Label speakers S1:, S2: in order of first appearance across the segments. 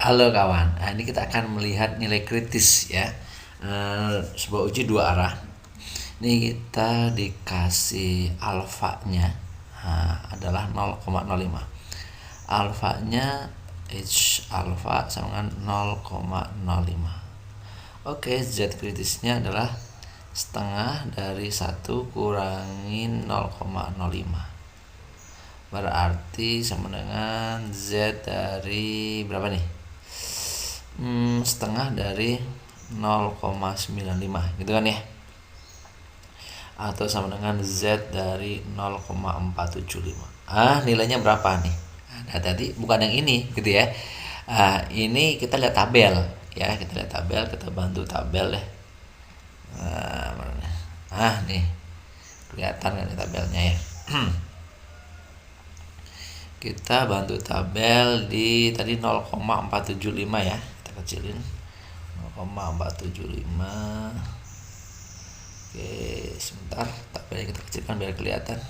S1: Halo kawan, nah, ini kita akan melihat nilai kritis ya. Sebuah uji dua arah. Ini kita dikasih alfanya adalah 0,05. Alfanya H alfa sama dengan 0,05. Oke, Z kritisnya adalah setengah dari 1 kurangin 0,05. Berarti sama dengan Z dari berapa nih? Setengah dari 0,95 gitu kan ya, atau sama dengan Z dari 0,475. Nilainya berapa nih? Nah, tadi bukan yang ini gitu ya. Ini kita lihat tabel ya, kita lihat tabel, kita bantu tabel ya. Nih kelihatan kan tabelnya ya. Kita bantu tabel di tadi 0,475 ya, kita kecilin 0,475. Oke, sebentar tabelnya kita kecilkan biar kelihatan.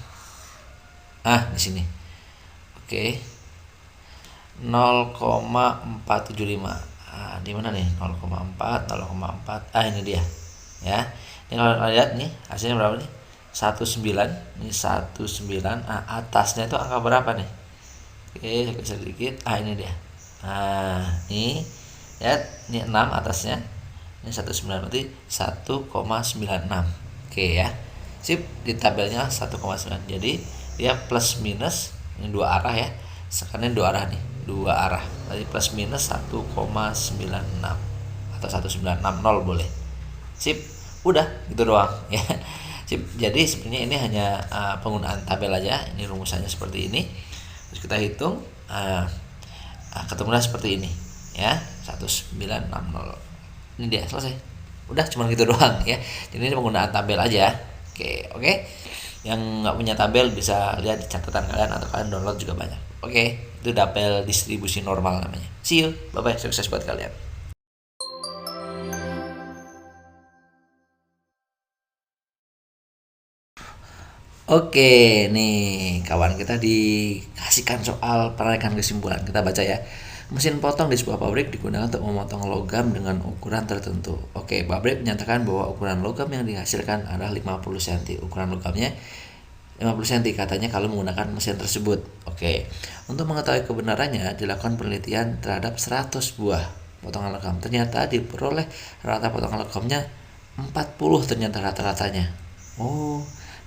S1: Di sini. Oke. 0,475. Di mana nih? 0,4, 0,4. Ini dia. Ya. Ini kalau lihat nih, hasilnya berapa nih? 19. Ini 19. Atasnya itu angka berapa nih? Oke, saya geser sedikit. Ini dia. Ini lihat, ini 6 atasnya. Ini 19 berarti 1,96. Oke ya. Sip, di tabelnya 1,9. Jadi dia plus minus ini dua arah ya. Sekarang dua arah nih, dua arah. Tadi plus minus 1,96 atau 1960 boleh. Sip, udah gitu doang ya. Sip. Jadi sebenarnya ini hanya penggunaan tabel aja. Ini rumusannya seperti ini. Terus kita hitung, ketemulah seperti ini ya, 1960. Ini dia, selesai. Udah cuma gitu doang ya. Jadi ini penggunaan tabel aja. Oke. Yang nggak punya tabel bisa lihat di catatan kalian atau kalian download juga banyak. Oke, itu tabel distribusi normal namanya. See you, bye bye, sukses buat kalian. Oke, nih kawan, kita dikasihkan soal penarikan kesimpulan. Kita baca ya. Mesin potong di sebuah pabrik digunakan untuk memotong logam dengan ukuran tertentu. Oke, pabrik menyatakan bahwa ukuran logam yang dihasilkan adalah 50 cm. Ukuran logamnya 50 cm katanya kalau menggunakan mesin tersebut. Oke. Untuk mengetahui kebenarannya dilakukan penelitian terhadap 100 buah potongan logam. Ternyata diperoleh rata potongan logamnya 40 ternyata rata-ratanya.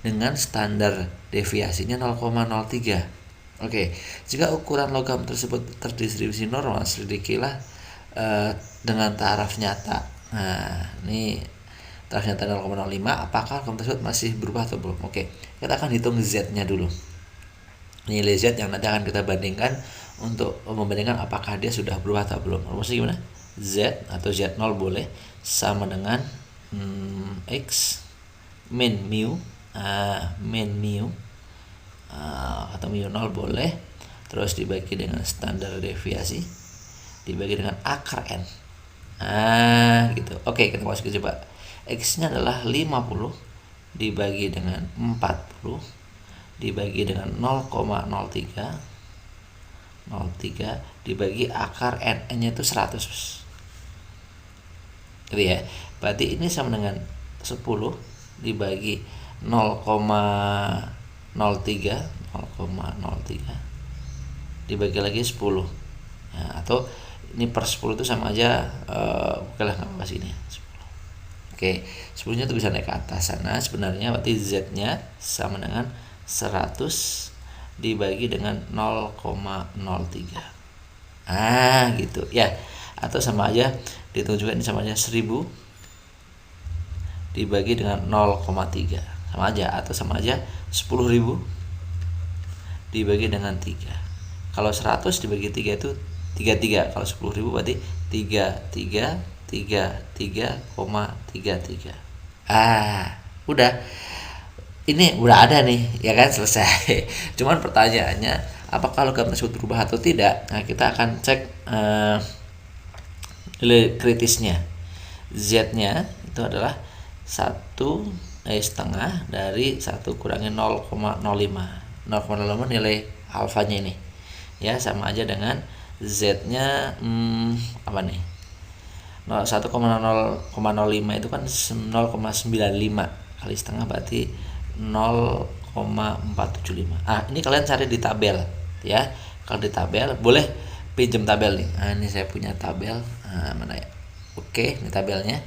S1: Dengan standar deviasinya 0,03. Oke, jika ukuran logam tersebut terdistribusi normal, selidikilah dengan taraf nyata. Ini taraf nyata 0,05. Apakah logam tersebut masih berubah atau belum? Oke, kita akan hitung Z-nya dulu. Nilai Z yang nanti akan kita bandingkan untuk membandingkan apakah dia sudah berubah atau belum. Rumusnya gimana? Z atau Z0 boleh sama dengan X min mu atau mu 0 boleh, terus dibagi dengan standar deviasi dibagi dengan akar N. Gitu. Oke, kita masuk ke coba. X nya adalah 50 dibagi dengan 40 dibagi dengan 0,03 dibagi akar N nya itu 100 gitu ya. Berarti ini sama dengan 10 dibagi 0,03 dibagi lagi 10 ya, atau ini per 10 itu sama aja. Oke lah, nggak apa-apa sini 10. Oke, 10 nya itu bisa naik ke atas sana. Sebenarnya berarti Z nya sama dengan 100 dibagi dengan 0,03 gitu ya. Atau sama aja dihitung juga, ini sama aja 1000 dibagi dengan 0,3 sama aja, atau sama aja 10.000 dibagi dengan 3. Kalau 100 dibagi 3 itu 33. Kalau 10.000 berarti 33,33. Udah. Ini udah ada nih, ya kan, selesai. Cuman pertanyaannya, apakah logam tersebut berubah atau tidak? Nah, kita akan cek nilai kritisnya. Z-nya itu adalah 1 setengah dari 1 kurangi 0,05. 0,05 nilai alfanya ini ya, sama aja dengan Z-nya apa nih? 1,05 itu kan 0,95 kali setengah berarti 0,475. Ini kalian cari di tabel ya. Kalau di tabel boleh pinjam tabel nih. Ini saya punya tabel. Mana ya? Oke, ini tabelnya.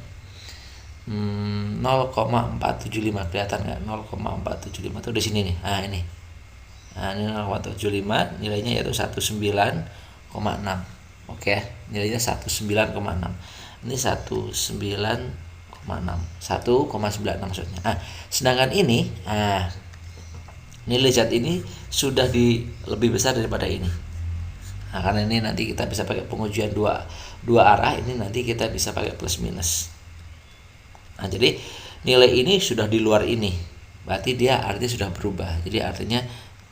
S1: 0,475 kelihatan nggak? 0,475 tuh di sini nih. Ini. Ini 0,475, nilainya yaitu 19,6. Oke, nilainya 19,6. Ini 1,96 maksudnya. Sedangkan ini, nilai zat ini sudah lebih besar daripada ini. Karena ini nanti kita bisa pakai pengujian dua arah, ini nanti kita bisa pakai plus minus. Jadi nilai ini sudah di luar ini, berarti dia artinya sudah berubah. Jadi artinya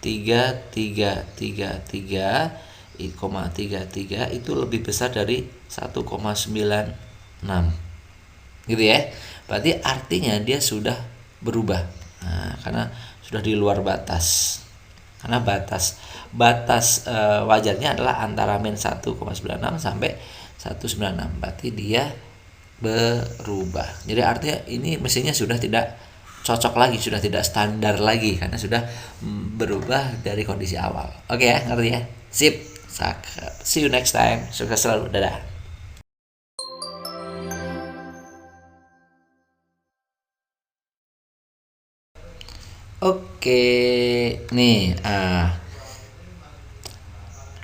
S1: 3,33 itu lebih besar dari 1,96 gitu ya. Berarti artinya dia sudah berubah, karena sudah di luar batas. Karena batas wajarnya adalah antara min 1,96 sampai 196, berarti dia berubah. Jadi artinya ini mesinnya sudah tidak cocok lagi, sudah tidak standar lagi karena sudah berubah dari kondisi awal. Oke ya, ngerti ya? Sip. See you next time. Sukses selalu. Dadah. Oke, nih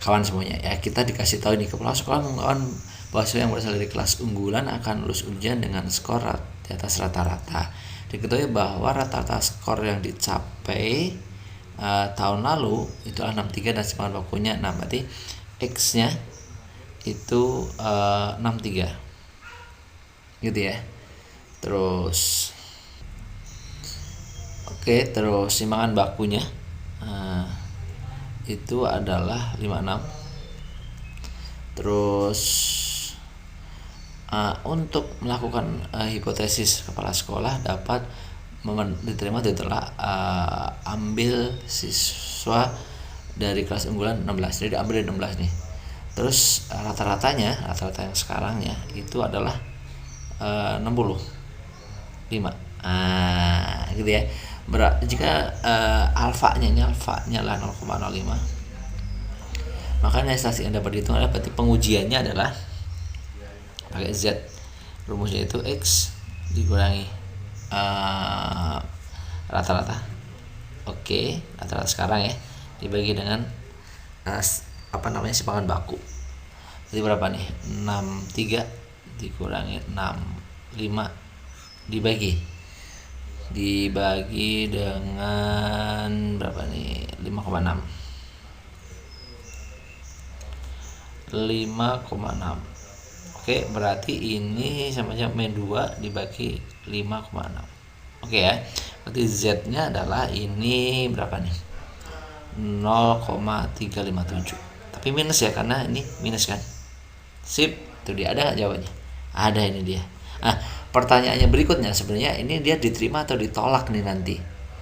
S1: kawan semuanya ya, kita dikasih tahu nih, kepala sekolah mengungkapkan mahasiswa yang berasal dari kelas unggulan akan lulus ujian dengan skor di atas rata-rata. Diketahui bahwa rata-rata skor yang dicapai tahun lalu itu 63 dan simpangan bakunya 6, berarti X nya itu 63 gitu ya. Terus terus simpangan bakunya itu adalah 56. Terus untuk melakukan hipotesis kepala sekolah dapat diterima setelah ambil siswa dari kelas unggulan 16. Jadi ambil 16 nih. Terus rata yang sekarang ya itu adalah 65. Gitu ya. Jika alfanya lah 0,05, maka nilai statistik yang dapat dihitung adalah berarti pengujiannya adalah pakai Z, rumusnya itu X dikurangi rata-rata. Oke, rata-rata sekarang ya dibagi dengan simpangan baku. Jadi berapa nih? 63 dikurangi 65 dibagi dengan berapa nih? 5,6. Oke, berarti ini sama aja min 2 dibagi 5,6. Oke ya. Berarti Z-nya adalah ini berapa nih? 0,357. Tapi minus ya, karena ini minus kan. Sip, itu dia. Ada nggak jawabannya? Ada, ini dia. Pertanyaannya berikutnya sebenarnya ini dia diterima atau ditolak nih nanti.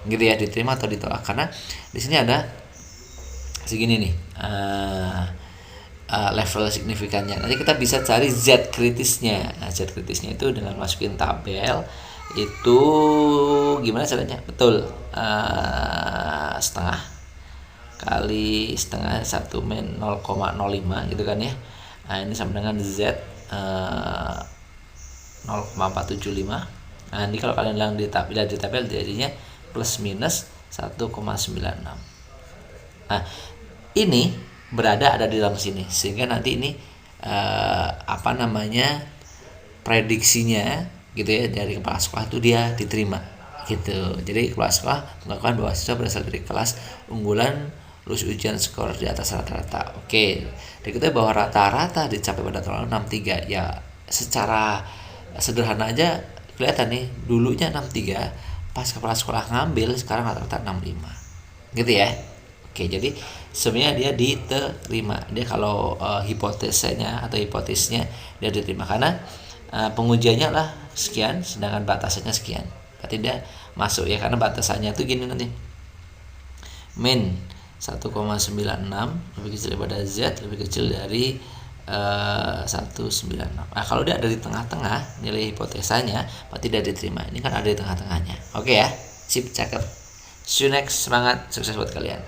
S1: Gitu ya, diterima atau ditolak, karena di sini ada segini nih. Level signifikannya. Nanti kita bisa cari Z kritisnya. Z kritisnya itu dengan masukin tabel. Itu gimana caranya? Betul. Setengah kali setengah 1 min 0,05 gitu kan ya. Ini sama dengan Z 0,475. Ini kalau kalian lihat di tabel jadinya plus minus 1,96. Ini ada di dalam sini, sehingga nanti ini prediksinya gitu ya dari kepala sekolah itu dia diterima gitu. Jadi kepala sekolah mengatakan bahwa siswa berasal dari kelas unggulan lulus ujian skor di atas rata-rata. Oke, diketahui bahwa rata-rata dicapai pada tahun 63 ya. Secara sederhana aja kelihatan nih, dulunya 63, pas kepala sekolah ngambil sekarang rata-rata 65 gitu ya. Oke, jadi sebenarnya dia diterima. Dia kalau hipotesnya dia diterima karena pengujiannya lah sekian, sedangkan batasannya sekian. Berarti dia masuk ya, karena batasannya itu gini nanti. Min 1,96 lebih kecil daripada Z, lebih kecil dari 196. Nah, kalau dia ada di tengah-tengah nilai hipotesanya, berarti tidak diterima. Ini kan ada di tengah-tengahnya. Oke ya, sip, cakep. See you next, semangat, sukses buat kalian.